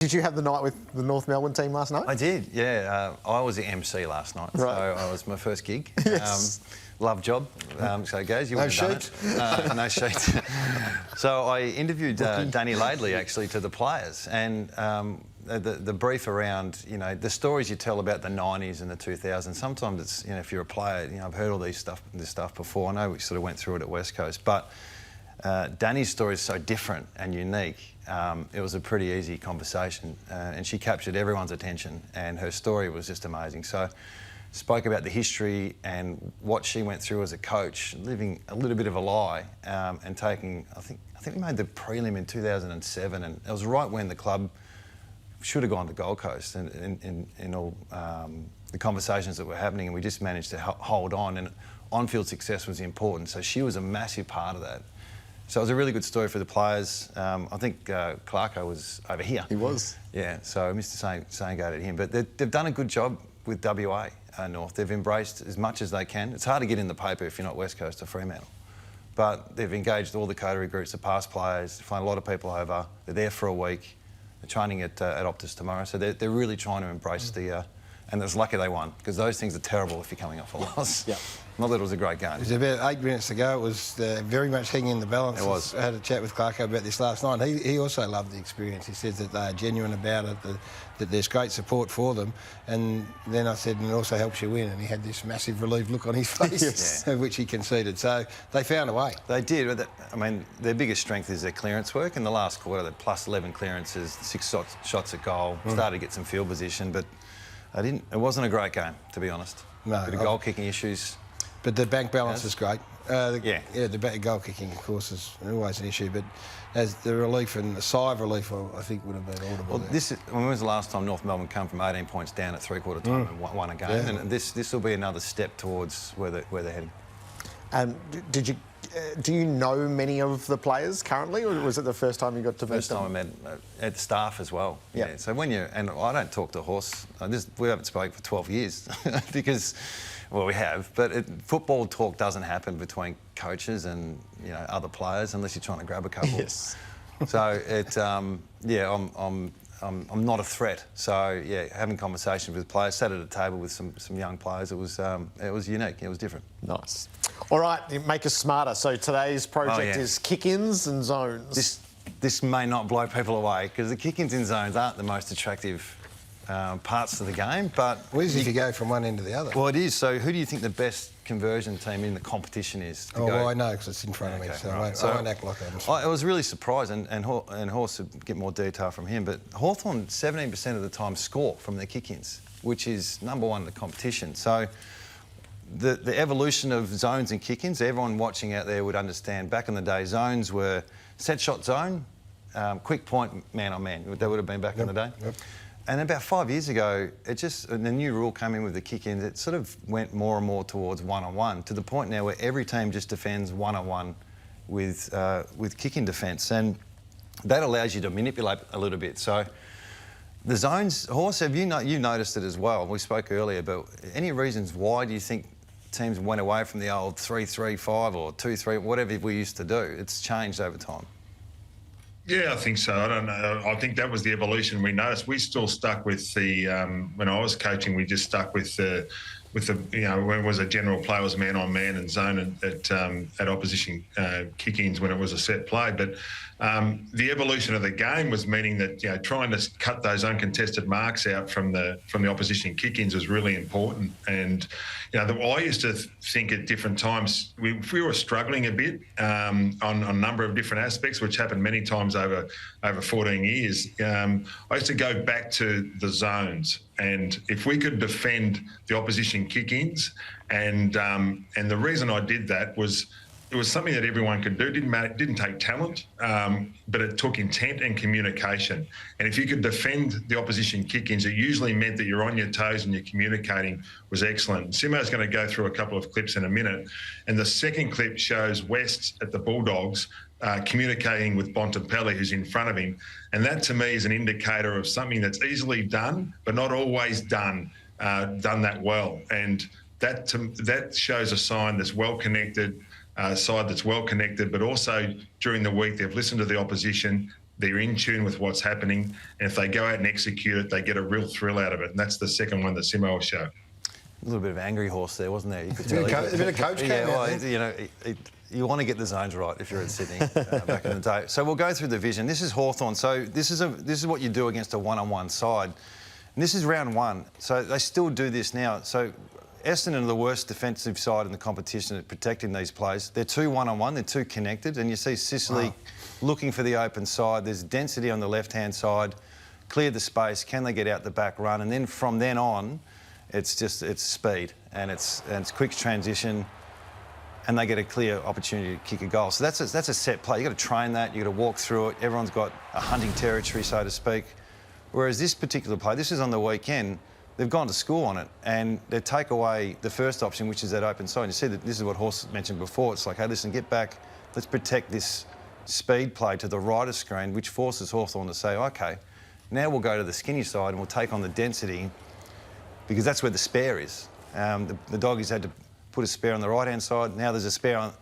Did you have the night with the North Melbourne team last night? I did, yeah. I was the MC last night, right. so I was my first gig. Yes. Love job, so it goes. You No wouldn't have done it. No sheet. So I interviewed Danny Laidley actually to the players, and the brief around, you know, the stories you tell about the 90s and the 2000s. Sometimes it's, you know, if you're a player, you know, I've heard all this stuff before. I know we sort of went through it at West Coast, but Danny's story is so different and unique. It was a pretty easy conversation, and she captured everyone's attention, and her story was just amazing. So spoke about the history and what she went through as a coach, living a little bit of a lie, and taking, I think we made the prelim in 2007, and it was right when the club should have gone to Gold Coast, and in all the conversations that were happening, and we just managed to hold on, and on-field success was important. So she was a massive part of that. So it was a really good story for the players. I think Clarko was over here. He was. Yeah, so I missed saying go to him. But they've done a good job with WA North. They've embraced as much as they can. It's hard to get in the paper if you're not West Coast or Fremantle. But they've engaged all the coterie groups, the past players. They find a lot of people over. They're there for a week. They're training at Optus tomorrow. So they're really trying to embrace the... and it's lucky they won, because those things are terrible if you're coming off a loss. Yeah. Not that it was a great game. It was about 8 minutes to go. It was very much hanging in the balance. It was. I had a chat with Clarko about this last night. He also loved the experience. He says that they are genuine about it, that there's great support for them. And then I said, and it also helps you win. And he had this massive relieved look on his face, yes. Which he conceded. So they found a way. They did. But I mean, their biggest strength is their clearance work. In the last quarter, they plus 11 clearances, 6 shots at goal. Started to get some field position, but it wasn't a great game, to be honest. No. Bit of goal kicking issues. But the bank balance is great. Yeah, the goal kicking, of course, is always an issue. But as the relief and the sigh of relief, I think would have been audible. Well, when was the last time North Melbourne come from 18 points down at three-quarter time and won a game? Yeah. And this will be another step towards where they're heading. Do you know many of the players currently, or was it the first time you got to meet them? First time I met at staff as well. Yeah. So when and I don't talk to Horse. We haven't spoken for 12 years because, well, we have, but football talk doesn't happen between coaches and, you know, other players unless you're trying to grab a couple. Yes. So I'm not a threat. So yeah, having conversations with players, sat at a table with some young players. It was unique. It was different. Nice. All right, make us smarter. So today's project is kick-ins and zones. This may not blow people away because the kick-ins and zones aren't the most attractive parts of the game, but... Well, easy to go from one end to the other. Well, it is. So who do you think the best conversion team in the competition is? Well, I know because it's in front of me, so right. I won't act like I was really surprised, and Horse would get more detail from him, but Hawthorn 17% of the time score from their kick-ins, which is #1 in the competition. So the evolution of zones and kick-ins, everyone watching out there would understand back in the day, zones were set shot zone, quick point, man-on-man. That would have been back in the day. Yep. And about 5 years ago, the new rule came in with the kick-ins. It sort of went more and more towards one-on-one, to the point now where every team just defends one-on-one with kick-in defence, and that allows you to manipulate a little bit. So the zones, Horse, you noticed it as well. We spoke earlier, but any reasons why do you think teams went away from the old 3-3-5 or 2-3, whatever we used to do? It's changed over time. Yeah, I think so. I don't know. I think that was the evolution we noticed. We still stuck with the when I was coaching, we just stuck with the you know, when it was a general play, it was man-on-man and zone at opposition kick-ins when it was a set play. But the evolution of the game was meaning that, you know, trying to cut those uncontested marks out from the opposition kick-ins was really important. And you know, I used to think at different times we were struggling a bit on a number of different aspects, which happened many times over 14 years. I used to go back to the zones, and if we could defend the opposition kick-ins, and the reason I did that was it was something that everyone could do. Didn't take talent, but it took intent and communication. And if you could defend the opposition kick-ins, it usually meant that you're on your toes and your communicating was excellent. Simmo's going to go through a couple of clips in a minute. And the second clip shows West at the Bulldogs communicating with Bontempelli, who's in front of him. And that, to me, is an indicator of something that's easily done, but not always done that well. And that shows a sign that's well-connected, side that's well connected, but also during the week they've listened to the opposition, they're in tune with what's happening, and if they go out and execute it, they get a real thrill out of it. And that's the second one that Simmo will show. A little bit of angry horse there, wasn't there? You could tell. A bit of coach yeah, came well, out there. you know, you want to get the zones right if you're at Sydney back in the day. So we'll go through the vision. This is Hawthorn. So this is what you do against a one-on-one side. And this is round one. So they still do this now. So Essendon are the worst defensive side in the competition at protecting these plays. They're two one-on-one. They're two connected. And you see Sicily looking for the open side. There's density on the left-hand side. Clear the space. Can they get out the back run? And then from then on, it's speed and it's quick transition, and they get a clear opportunity to kick a goal. So that's a set play. You've got to train that. You've got to walk through it. Everyone's got a hunting territory, so to speak. Whereas this particular play, this is on the weekend, they've gone to school on it, and they take away the first option, which is that open side. You see that this is what Horse mentioned before. It's like, hey, listen, get back. Let's protect this speed play to the right of screen, which forces Hawthorn to say, OK, now we'll go to the skinny side and we'll take on the density, because that's where the spare is. The doggies had to put a spare on the right-hand side. Now there's a spare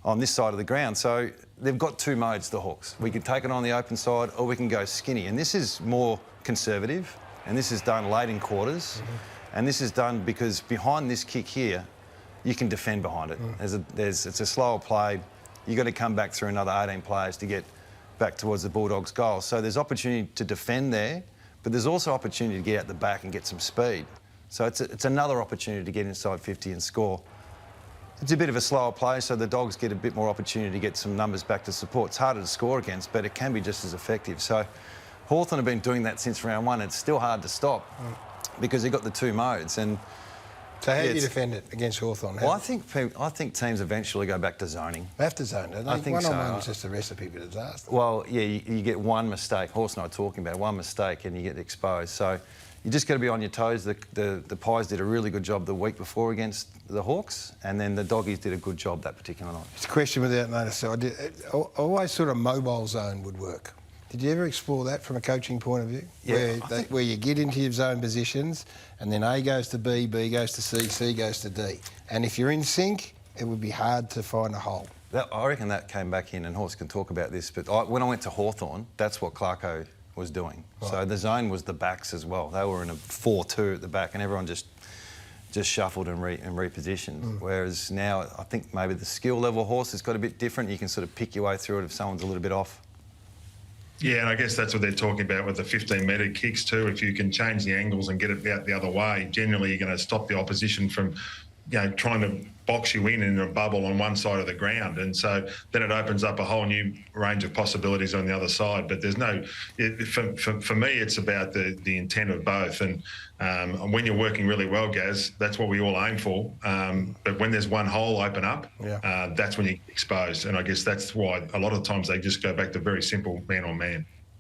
on this side of the ground. So they've got two modes, the Hawks. We can take it on the open side, or we can go skinny. And this is more conservative, and this is done late in quarters. And this is done because behind this kick here, you can defend behind it. It's a slower play. You've got to come back through another 18 players to get back towards the Bulldogs' goal. So there's opportunity to defend there, but there's also opportunity to get out the back and get some speed. So it's another opportunity to get inside 50 and score. It's a bit of a slower play, so the Dogs get a bit more opportunity to get some numbers back to support. It's harder to score against, but it can be just as effective. So Hawthorn have been doing that since round one. It's still hard to stop because they've got the two modes. And so how do you defend it against Hawthorn? Well, I think teams eventually go back to zoning. They have to zone, don't they? I think so. One-on-one is just a recipe for disaster. Well, yeah, you get one mistake. Horse and I are talking about one mistake and you get exposed. So you just got to be on your toes. The Pies did a really good job the week before against the Hawks, and then the Doggies did a good job that particular night. It's a question without notice. So I always thought a mobile zone would work. Did you ever explore that from a coaching point of view? Yeah, where you get into your zone positions and then A goes to B, B goes to C, C goes to D. And if you're in sync, it would be hard to find a hole. I reckon that came back in, and Horse can talk about this, but when I went to Hawthorn, that's what Clarko was doing. Right. So the zone was the backs as well. They were in a 4-2 at the back, and everyone just shuffled and repositioned. Whereas now, I think maybe the skill level Horse has got a bit different. You can sort of pick your way through it if someone's a little bit off. Yeah, and I guess that's what they're talking about with the 15-metre kicks too. If you can change the angles and get it out the other way, generally you're going to stop the opposition from, trying to box you in a bubble on one side of the ground. And so then it opens up a whole new range of possibilities on the other side. But there's no, for me, it's about the intent of both. And when you're working really well, Gaz, that's what we all aim for. But when there's one hole open up, that's when you get exposed. And I guess that's why a lot of times they just go back to very simple man-on-man.